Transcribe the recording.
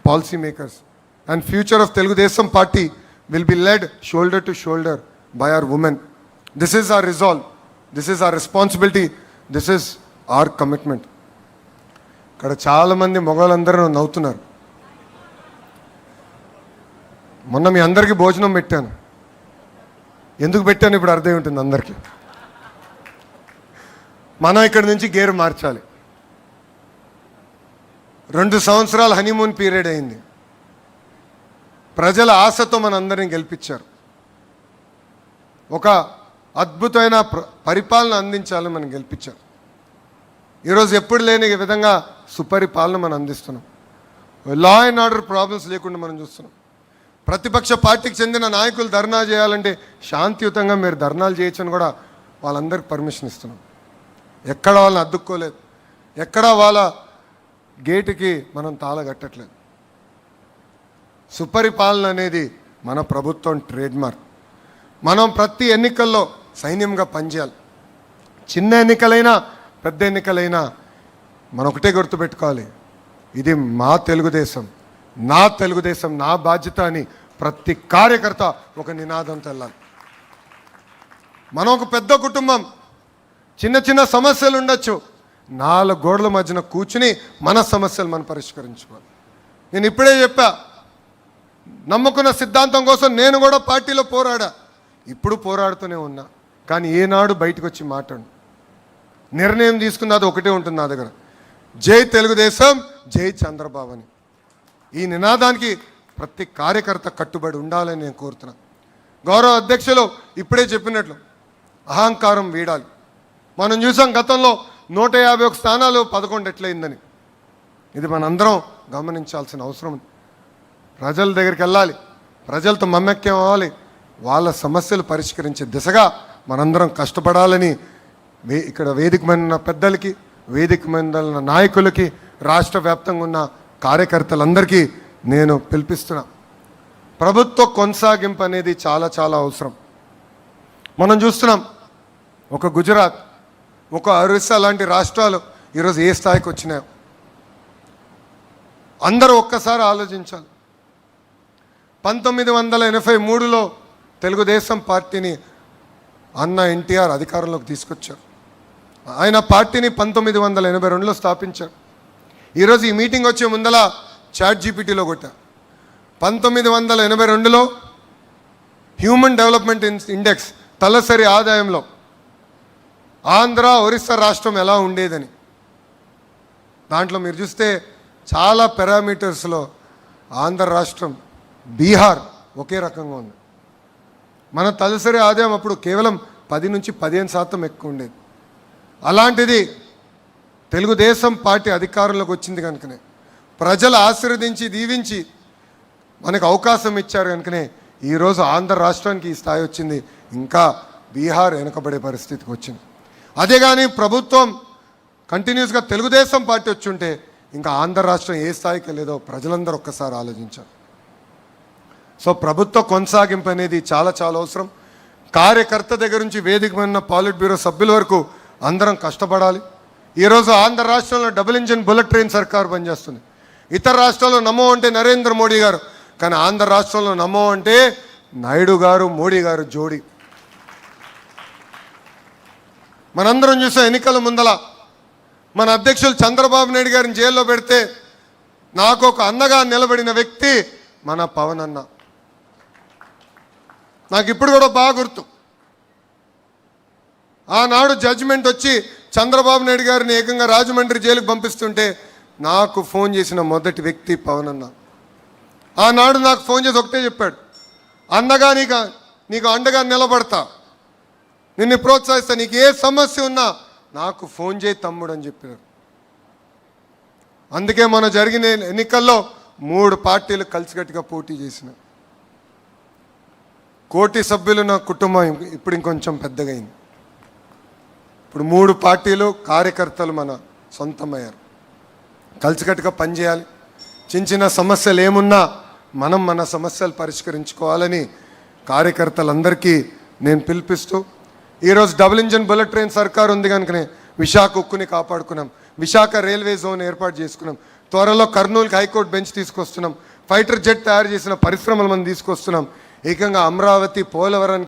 policy makers. And future of Telugu Desam Party will be led shoulder to shoulder by our women. This is our resolve. This is our responsibility. This is our commitment. ఇక్కడ చాలామంది మగవాళ్ళందరూ నవ్వుతున్నారు. మొన్న మీ అందరికీ భోజనం పెట్టాను. ఎందుకు పెట్టాను ఇప్పుడు అర్థం ఉంటుంది అందరికీ. మనం ఇక్కడి నుంచి గేరు మార్చాలి. 2 సంవత్సరాల హనీమూన్ పీరియడ్ అయింది. ప్రజల ఆశతో మనందరినీ గెలిపించారు. ఒక అద్భుతమైన పరిపాలన అందించాలని మనం గెలిపించారు. ఈరోజు ఎప్పుడు లేని విధంగా సుపరిపాలన మనం అందిస్తున్నాం. లా అండ్ ఆర్డర్ ప్రాబ్లమ్స్ లేకుండా మనం చూస్తున్నాం. ప్రతిపక్ష పార్టీకి చెందిన నాయకులు ధర్నా చేయాలంటే శాంతియుతంగా మీరు ధర్నాలు చేయొచ్చని కూడా వాళ్ళందరికీ పర్మిషన్ ఇస్తున్నాం. ఎక్కడ వాళ్ళని అడ్డుకోలేదు. ఎక్కడ వాళ్ళ గేటుకి మనం తాళగట్టట్లేదు. సుపరిపాలన అనేది మన ప్రభుత్వం ట్రేడ్ మార్క్. మనం ప్రతి ఎన్నికల్లో సైన్యంగా పనిచేయాలి. చిన్న ఎన్నికలైనా పెద్ద ఎన్నికలైనా మనం ఒకటే గుర్తుపెట్టుకోవాలి, ఇది మా తెలుగుదేశం, నా తెలుగుదేశం, నా బాధ్యత అని ప్రతి కార్యకర్త ఒక నినాదంతో వెళ్ళాలి. మనం ఒక పెద్ద కుటుంబం, చిన్న చిన్న సమస్యలు ఉండొచ్చు, 4 గోడల మధ్యన కూర్చుని మన సమస్యలు మనం పరిష్కరించుకోవాలి. నేను ఇప్పుడే చెప్పా, నమ్ముకున్న సిద్ధాంతం కోసం నేను కూడా పార్టీలో పోరాడా, ఇప్పుడు పోరాడుతూనే ఉన్నా. కానీ ఏనాడు బయటకు వచ్చి మాట్లాడు నిర్ణయం తీసుకున్నది ఒకటే ఉంటుంది నా దగ్గర, జై తెలుగుదేశం, జై చంద్రబాబు అని. ఈ నినాదానికి ప్రతి కార్యకర్త కట్టుబడి ఉండాలని నేను కోరుతున్నా. గౌరవ అధ్యక్షులు ఇప్పుడే చెప్పినట్లు అహంకారం వీడాలి. మనం చూసాం గతంలో 151 స్థానాలు 11 ఎట్లయిందని. ఇది మనందరం గమనించాల్సిన అవసరం ఉంది. ప్రజల దగ్గరికి వెళ్ళాలి, ప్రజలతో మమ్మక్యం అవ్వాలి, వాళ్ళ సమస్యలు పరిష్కరించే దిశగా మనందరం కష్టపడాలని ఇక్కడ వేదిక మీద ఉన్న పెద్దలకి, వేదిక మీద ఉన్న నాయకులకి, రాష్ట్ర వ్యాప్తంగా ఉన్న కార్యకర్తలందరికీ నేను పిలిపిస్తున్నా. ప్రభుత్వ కొనసాగింపు అనేది చాలా చాలా అవసరం. మనం చూస్తున్నాం, ఒక గుజరాత్, ఒక ఒరిస్సా లాంటి రాష్ట్రాలు ఈరోజు ఏ స్థాయికి వచ్చినాయో అందరూ ఒక్కసారి ఆలోచించాలి. 1983లో తెలుగుదేశం పార్టీని అన్న ఎన్టీఆర్ అధికారంలోకి తీసుకొచ్చారు. ఆయన పార్టీని 1982లో స్థాపించారు. ఈరోజు ఈ మీటింగ్ వచ్చే ముందల చాట్ జీపీటీలో కొట్టా. 1982లో హ్యూమన్ డెవలప్మెంట్ ఇండెక్స్ తలసరి ఆదాయంలో ఆంధ్ర, ఒరిస్సా రాష్ట్రం ఎలా ఉండేదని, దాంట్లో మీరు చూస్తే చాలా పారామీటర్స్లో ఆంధ్ర రాష్ట్రం, బీహార్ ఒకే రకంగా ఉంది. మన తలసరి ఆదాయం అప్పుడు కేవలం 10 నుంచి 15% ఎక్కువ ఉండేది. అలాంటిది తెలుగుదేశం పార్టీ అధికారంలోకి వచ్చింది కనుకనే, ప్రజలు ఆశీర్వదించి దీవించి మనకు అవకాశం ఇచ్చారు కనుకనే ఈరోజు ఆంధ్ర రాష్ట్రానికి ఈ స్థాయి వచ్చింది. ఇంకా బీహార్ వెనుకబడే పరిస్థితికి వచ్చింది. అదే కానీ ప్రభుత్వం కంటిన్యూస్గా తెలుగుదేశం పార్టీ వచ్చి ఉంటే ఇంకా ఆంధ్ర రాష్ట్రం ఏ స్థాయికి లేదో ప్రజలందరూ ఒక్కసారి ఆలోచించారు. సో ప్రభుత్వ కొనసాగింపు అనేది చాలా చాలా అవసరం. కార్యకర్త దగ్గర నుంచి వేదిక మీద పాలిట్ బ్యూరో సభ్యుల వరకు అందరం కష్టపడాలి. ఈరోజు ఆంధ్ర రాష్ట్రంలో డబుల్ ఇంజిన్ బుల్లెట్ ట్రైన్ సర్కారు పనిచేస్తుంది. ఇతర రాష్ట్రాల్లో నమో అంటే నరేంద్ర మోడీ గారు, కానీ ఆంధ్ర రాష్ట్రంలో నమో అంటే నాయుడు గారు, మోడీ గారు జోడీ. మనందరం చూసే ఎన్నికల ముందల మన అధ్యక్షులు చంద్రబాబు నాయుడు గారిని జైల్లో పెడితే నాకు ఒక అన్నగా నిలబడిన వ్యక్తి మన పవన్ అన్న. నాకు ఇప్పుడు కూడా బాగా గుర్తు, ఆనాడు జడ్జిమెంట్ వచ్చి చంద్రబాబు నాయుడు గారిని ఏకంగా రాజమండ్రి జైలుకు పంపిస్తుంటే నాకు ఫోన్ చేసిన మొదటి వ్యక్తి పవన్ అన్న. ఆనాడు నాకు ఫోన్ చేసి ఒకటే చెప్పాడు, అన్నగా నీకు అండగా నిలబడతా, నిన్ను ప్రోత్సహిస్తా, నీకు ఏ సమస్య ఉన్నా నాకు ఫోన్ చేయి తమ్ముడు అని చెప్పారు. అందుకే మన జరిగిన ఎన్నికల్లో 3 పార్టీలు కలిసికట్టుగా పోటీ చేసిన. 1 కోటి సభ్యులు నా కుటుంబం ఇప్పుడు ఇంకొంచెం పెద్దగా అయింది. ఇప్పుడు 3 పార్టీలు, కార్యకర్తలు మన సొంతమయ్యారు. కలిసికట్టుగా పనిచేయాలి. చిన్న చిన్న సమస్యలు ఏమున్నా మనం మన సమస్యలు పరిష్కరించుకోవాలని కార్యకర్తలందరికీ నేను పిలిపిస్తూ, ఈరోజు డబుల్ ఇంజిన్ బుల్లెట్ ట్రైన్ సర్కారు ఉంది కనుకనే విశాఖ ఉక్కుని కాపాడుకున్నాం, విశాఖ రైల్వే జోన్ ఏర్పాటు చేసుకున్నాం, త్వరలో కర్నూలుకి హైకోర్టు బెంచ్ తీసుకొస్తున్నాం. ఫైటర్ జెట్ తయారు చేసిన పరిశ్రమలు మనం తీసుకొస్తున్నాం. ఏకంగా అమరావతి, పోలవరం